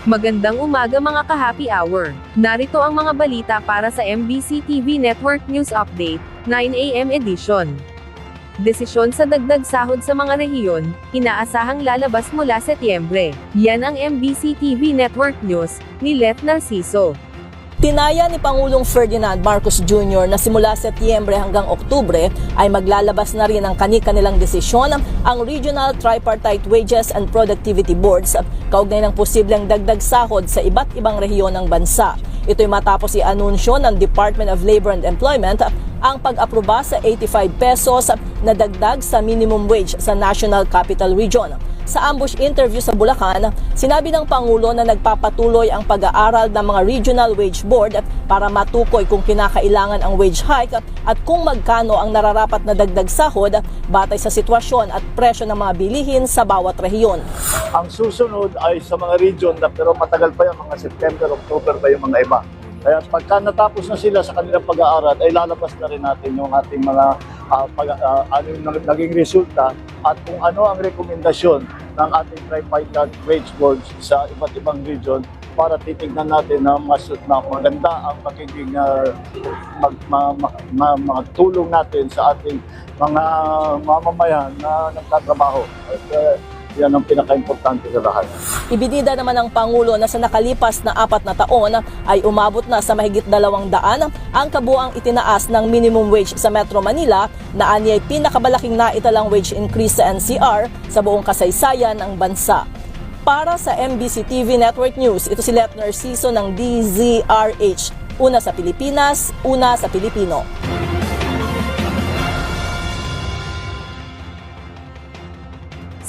Magandang umaga mga ka-happy hour. Narito ang mga balita para sa MBC TV Network News Update, 9 AM edition. Desisyon sa dagdag sahod sa mga rehiyon, inaasahang lalabas mula Setyembre. Yan ang MBC TV Network News, ni Let Narciso. Tinaya ni Pangulong Ferdinand Marcos Jr. na simula Setyembre hanggang Oktubre ay maglalabas na rin ang kani-kanilang desisyon ang Regional Tripartite Wages and Productivity Boards kaugnay ng posibleng dagdag sahod sa iba't ibang rehiyon ng bansa. Ito'y matapos i-anunsyo ng Department of Labor and Employment ang pag-aproba sa 85 pesos na dagdag sa minimum wage sa National Capital Region. Sa ambush interview sa Bulacan, sinabi ng Pangulo na nagpapatuloy ang pag-aaral ng mga Regional Wage Board para matukoy kung kinakailangan ang wage hike at kung magkano ang nararapat na dagdag sahod batay sa sitwasyon at presyo ng mga bilihin sa bawat rehiyon. Ang susunod ay sa mga region na pero matagal pa yan, mga September, October pa yung mga iba. Kaya pagka natapos na sila sa kanilang pag-aaral, ay lalabas na rin natin yung ating mga ano yung naging resulta at kung ano ang rekomendasyon ng ating tripartite wage boards sa iba't ibang region para titignan natin na mas maganda ang magiging tulong natin sa ating mga mamamayan na nagtatrabaho. At yan ang pinaka-importante sa lahat. Ibinida naman ng Pangulo na sa nakalipas na 4 na taon ay umabot na sa mahigit 200 ang kabuang itinaas ng minimum wage sa Metro Manila na anyay pinakamalaking naitalang wage increase sa NCR sa buong kasaysayan ng bansa. Para sa MBC TV Network News, ito si Let Narciso ng DZRH. Una sa Pilipinas, una sa Pilipino.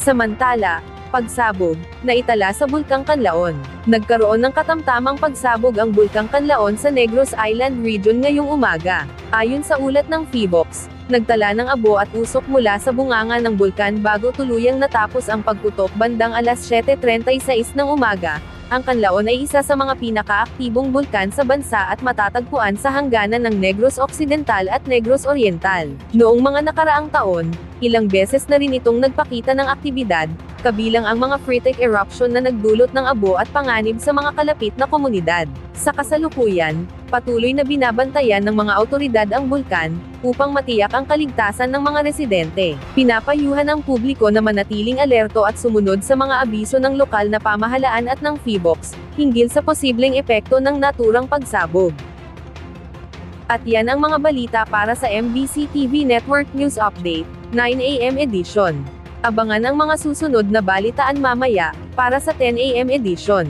Samantala, pagsabog, naitala sa Bulkang Canlaon. Nagkaroon ng katamtamang pagsabog ang Bulkang Canlaon sa Negros Island Region ngayong umaga. Ayon sa ulat ng PHIVOLCS, nagtala ng abo at usok mula sa bunganga ng bulkan bago tuluyang natapos ang pagputok bandang alas 7:36 ng umaga. Ang Canlaon ay isa sa mga pinakaaktibong bulkan sa bansa at matatagpuan sa hangganan ng Negros Occidental at Negros Oriental. Noong mga nakaraang taon, ilang beses na rin itong nagpakita ng aktibidad, kabilang ang mga freatic eruption na nagdulot ng abo at panganib sa mga kalapit na komunidad. Sa kasalukuyan, patuloy na binabantayan ng mga awtoridad ang bulkan, upang matiyak ang kaligtasan ng mga residente. Pinapayuhan ang publiko na manatiling alerto at sumunod sa mga abiso ng lokal na pamahalaan at ng PHIVOLCS, hinggil sa posibleng epekto ng naturang pagsabog. At yan ang mga balita para sa MBC TV Network News Update, 9 AM edition. Abangan ang mga susunod na balitaan mamaya, para sa 10 AM edition.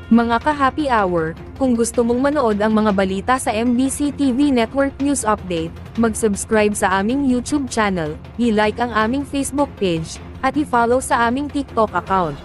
Mga ka-happy hour, kung gusto mong manood ang mga balita sa MBC TV Network News Update, mag-subscribe sa aming YouTube channel, i-like ang aming Facebook page, at i-follow sa aming TikTok account.